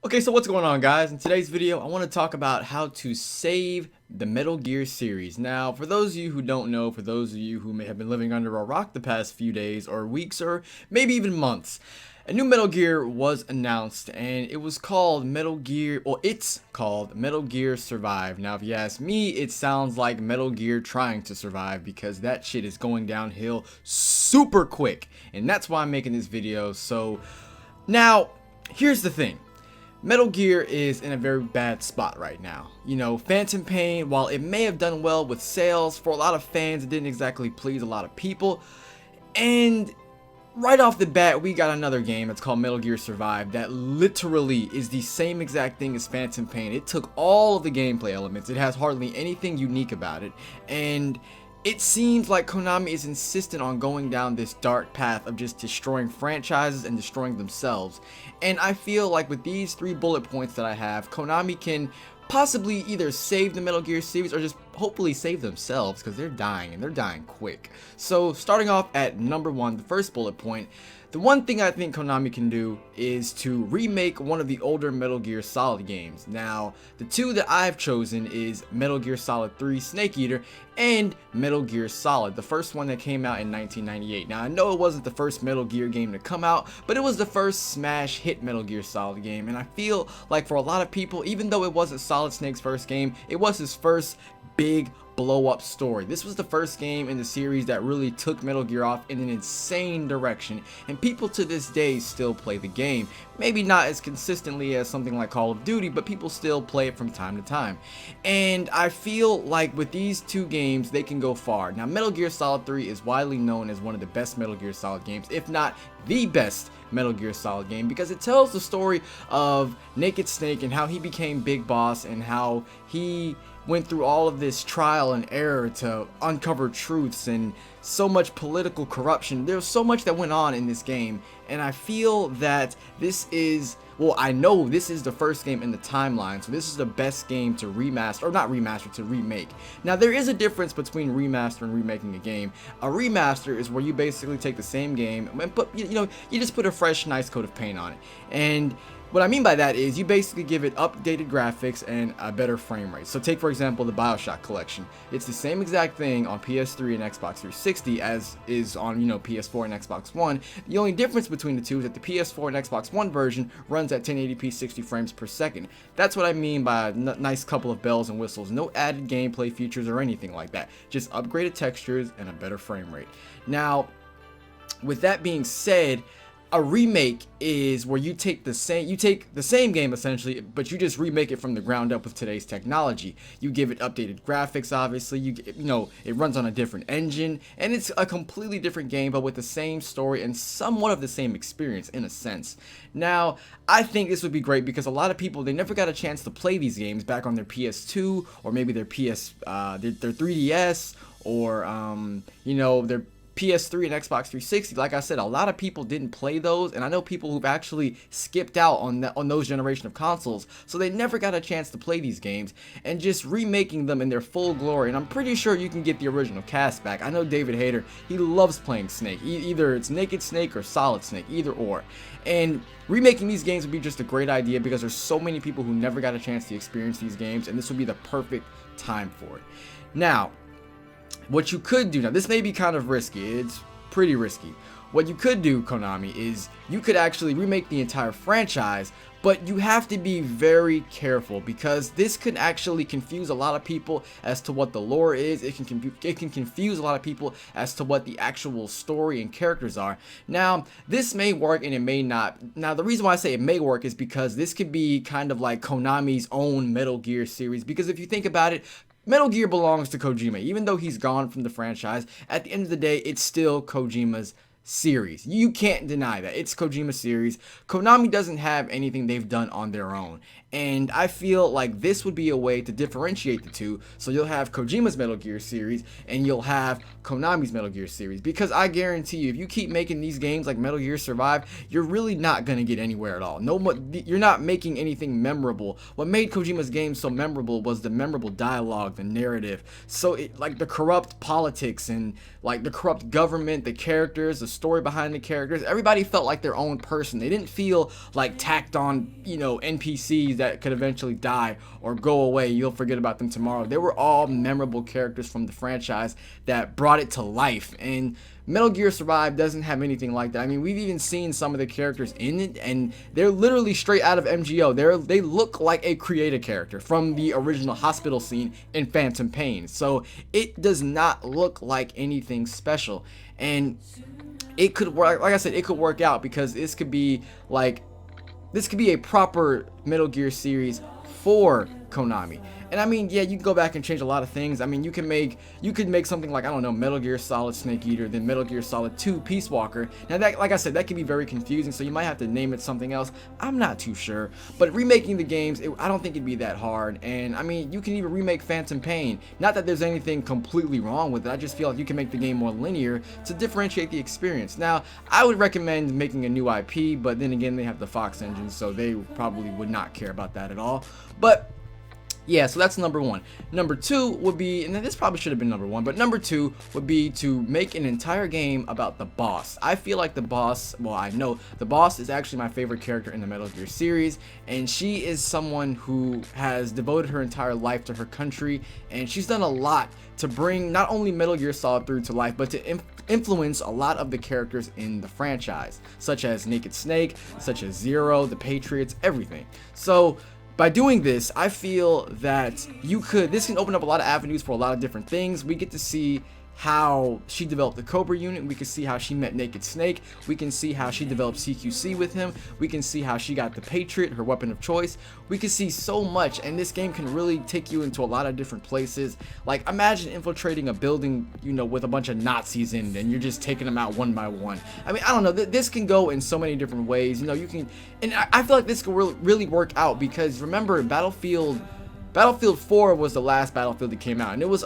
Okay, so what's going on, guys? In today's video, I want to talk about how to save the Metal Gear series. Now, for those of you who don't know, for those of you who may have been living under a rock the past few days or weeks or maybe even months, a new Metal Gear was announced and it was called Metal Gear, or it's called Metal Gear Survive. Now, if you ask me, it sounds like Metal Gear trying to survive because that shit is going downhill super quick. And that's why I'm making this video. So, now, here's the thing. Metal Gear is in a very bad spot right now. You know, Phantom Pain, while it may have done well with sales, for a lot of fans, it didn't exactly please a lot of people. And right off the bat, we got another game that's called Metal Gear Survive that literally is the same exact thing as Phantom Pain. It took all of the gameplay elements. It has hardly anything unique about it. And it seems like Konami is insistent on going down this dark path of just destroying franchises and destroying themselves. And I feel like with these 3 bullet points that I have, Konami can possibly either save the Metal Gear series or just hopefully save themselves, because they're dying and they're dying quick. So starting off at number 1, the first bullet point, the one thing I think Konami can do is to remake one of the older Metal Gear Solid games. Now, the 2 that I've chosen is Metal Gear Solid 3 Snake Eater and Metal Gear Solid, the first one that came out in 1998. Now, I know it wasn't the first Metal Gear game to come out, but it was the first smash hit Metal Gear Solid game. And I feel like for a lot of people, even though it wasn't Solid Snake's first game, it was his first big blow up story. This was the first game in the series that really took Metal Gear off in an insane direction, and people to this day still play the game. Maybe not as consistently as something like Call of Duty, but people still play it from time to time. And I feel like with these 2 games, they can go far. Now, Metal Gear Solid 3 is widely known as one of the best Metal Gear Solid games, if not the best Metal Gear Solid game, because it tells the story of Naked Snake and how he became Big Boss and how he went through all of this trial and error to uncover truths and so much political corruption. There's so much that went on in this game, and I feel that this is, well, I know this is the first game in the timeline, so this is the best game to remaster, or not remaster, to remake. Now, there is a difference between remaster and remaking a game. A remaster is where you basically take the same game and put, you just put a fresh, nice coat of paint on it. And what I mean by that is you basically give it updated graphics and a better frame rate. So take, for example, the BioShock collection. It's the same exact thing on PS3 and Xbox 360 as is on, PS4 and Xbox One. The only difference between the two is that the PS4 and Xbox One version runs at 1080p 60 frames per second. That's what I mean by a nice couple of bells and whistles. No added gameplay features or anything like that. Just upgraded textures and a better frame rate. Now, with that being said, a remake is where you take the same game essentially, but you just remake it from the ground up with today's technology. You give it updated graphics, obviously. It runs on a different engine, and it's a completely different game, but with the same story and somewhat of the same experience in a sense. Now, I think this would be great because a lot of people, they never got a chance to play these games back on their PS2 or maybe their their 3DS or their PS3 and Xbox 360. Like I said, a lot of people didn't play those, and I know people who've actually skipped out on those generation of consoles, so they never got a chance to play these games, and just remaking them in their full glory. And I'm pretty sure you can get the original cast back. I know David Hayter, he loves playing Snake. Either it's Naked Snake or Solid Snake, either or. And remaking these games would be just a great idea because there's so many people who never got a chance to experience these games, and this would be the perfect time for it. Now, what you could do, now this may be kind of risky, it's pretty risky. What you could do, Konami, is you could actually remake the entire franchise, but you have to be very careful because this could actually confuse a lot of people as to what the lore is. It can confuse a lot of people as to what the actual story and characters are. Now, this may work and it may not. Now, the reason why I say it may work is because this could be kind of like Konami's own Metal Gear series, because if you think about it, Metal Gear belongs to Kojima. Even though he's gone from the franchise, at the end of the day, it's still Kojima's series. You can't deny that. It's Kojima's series. Konami doesn't have anything they've done on their own. And I feel like this would be a way to differentiate the two. So you'll have Kojima's Metal Gear series and you'll have Konami's Metal Gear series. Because I guarantee you, if you keep making these games like Metal Gear Survive, you're really not going to get anywhere at all. You're not making anything memorable. What made Kojima's games so memorable was the memorable dialogue, the narrative. So like the corrupt politics and like the corrupt government, the characters, the story behind the characters, everybody felt like their own person. They didn't feel like tacked on, NPCs that could eventually die or go away. You'll forget about them tomorrow. They were all memorable characters from the franchise that brought it to life. And Metal Gear Survive doesn't have anything like that. I mean, we've even seen some of the characters in it, and they're literally straight out of MGO. They look like a creative character from the original hospital scene in Phantom Pain. So it does not look like anything special. And it could work, like I said, it could work out because this could be a proper Metal Gear series for Konami. And I mean, yeah, you can go back and change a lot of things. I mean, you could make something like, I don't know, Metal Gear Solid Snake Eater, then Metal Gear Solid 2 Peace Walker. Now that, like I said, that can be very confusing, so you might have to name it something else. I'm not too sure. But remaking the games, I don't think it'd be that hard. And I mean, you can even remake Phantom Pain. Not that there's anything completely wrong with it. I just feel like you can make the game more linear to differentiate the experience. Now, I would recommend making a new IP, but then again, they have the Fox engine, so they probably would not care about that at all. But yeah, so that's number one. Number two would be, and this probably should have been number one, but number two would be to make an entire game about the boss. I feel like the boss, well, I know the boss is actually my favorite character in the Metal Gear series, and she is someone who has devoted her entire life to her country, and she's done a lot to bring not only Metal Gear Solid 3 to life, but to influence a lot of the characters in the franchise, such as Naked Snake, such as Zero, the Patriots, everything. So by doing this, I feel that this can open up a lot of avenues for a lot of different things. We get to see how she developed the Cobra unit. We can see how she met Naked Snake. We can see how she developed CQC with him. We can see how she got the Patriot, her weapon of choice. We can see so much, and this game can really take you into a lot of different places. Like, imagine infiltrating a building, with a bunch of Nazis in it, and you're just taking them out one by one. I mean, I don't know. This can go in so many different ways. You can, and I feel like this could really work out because remember, Battlefield 4 was the last Battlefield that came out, and it was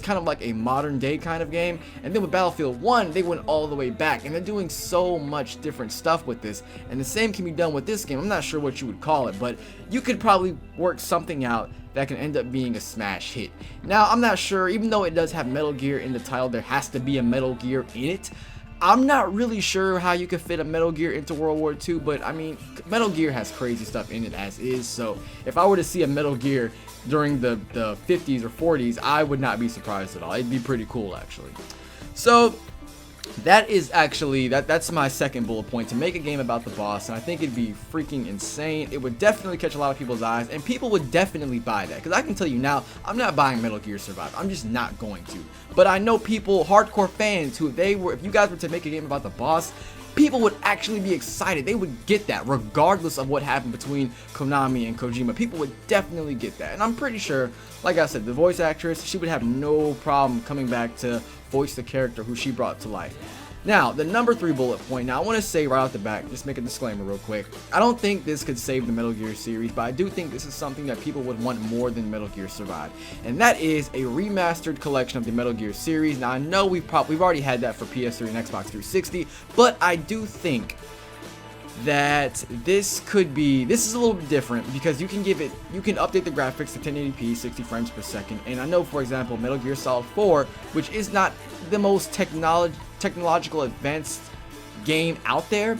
kind of like a modern day kind of game. And then with Battlefield 1, they went all the way back, and they're doing so much different stuff with this, and the same can be done with this game. I'm not sure what you would call it, but you could probably work something out that can end up being a smash hit. Now, I'm not sure, even though it does have Metal Gear in the title, there has to be a Metal Gear in it. I'm not really sure how you could fit a Metal Gear into World War II, but I mean, Metal Gear has crazy stuff in it as is, so if I were to see a Metal Gear during the 50s or 40s, I would not be surprised at all. It'd be pretty cool, actually. So that is actually, that's my second bullet point, to make a game about the boss, and I think it'd be freaking insane. It would definitely catch a lot of people's eyes, and people would definitely buy that, because I can tell you now, I'm not buying Metal Gear Survive. I'm just not going to. But I know people, hardcore fans, who if you guys were to make a game about the boss, people would actually be excited. They would get that regardless of what happened between Konami and Kojima. People would definitely get that. And I'm pretty sure, like I said, the voice actress, she would have no problem coming back to voice the character who she brought to life. Now, the number 3 bullet point. Now, I want to say right off the bat, just make a disclaimer real quick. I don't think this could save the Metal Gear series, but I do think this is something that people would want more than Metal Gear Survive. And that is a remastered collection of the Metal Gear series. Now, I know we've already had that for PS3 and Xbox 360, but I do think that this is a little bit different because you can update the graphics to 1080p 60 frames per second. And I know, for example, Metal Gear Solid 4, which is not the most technological advanced game out there,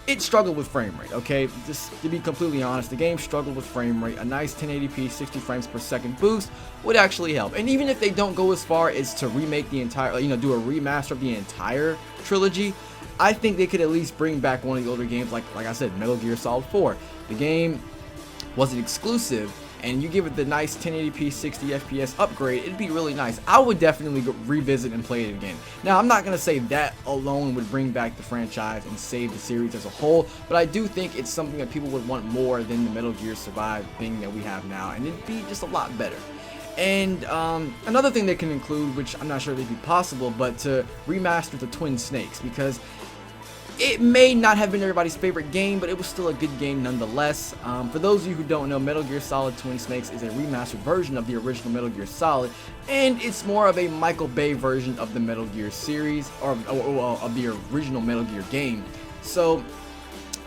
it struggled with frame rate. Okay, just to be completely honest, the game struggled with frame rate. A nice 1080p 60 frames per second boost would actually help. And even if they don't go as far as to remake the entire, do a remaster of the entire trilogy, I think they could at least bring back one of the older games, like I said, Metal Gear Solid 4. The game was an exclusive, and you give it the nice 1080p 60 FPS upgrade, it'd be really nice. I would definitely revisit and play it again. Now, I'm not going to say that alone would bring back the franchise and save the series as a whole, but I do think it's something that people would want more than the Metal Gear Survive thing that we have now, and it'd be just a lot better. And another thing they can include, which I'm not sure if it'd be possible, but to remaster the Twin Snakes, because It may not have been everybody's favorite game, but it was still a good game nonetheless. For those of you who don't know, Metal Gear Solid Twin Snakes is a remastered version of the original Metal Gear Solid, and it's more of a Michael Bay version of the Metal Gear series, or of the original Metal Gear game. So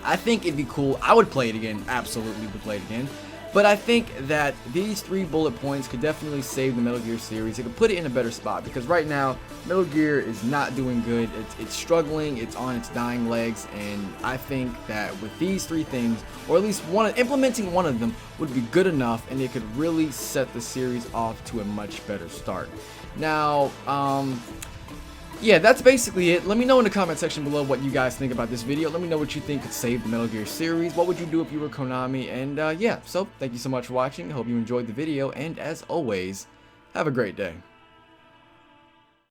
I think it'd be cool. I would play it again, absolutely would play it again. But I think that these 3 bullet points could definitely save the Metal Gear series. It could put it in a better spot, because right now Metal Gear is not doing good. It's struggling. It's on its dying legs, and I think that with these 3 things, or at least implementing one of them, would be good enough, and it could really set the series off to a much better start. Now, yeah, that's basically it. Let me know in the comment section below what you guys think about this video. Let me know what you think could save the Metal Gear series. What would you do if you were Konami? And yeah, so thank you so much for watching. I hope you enjoyed the video, and as always, have a great day.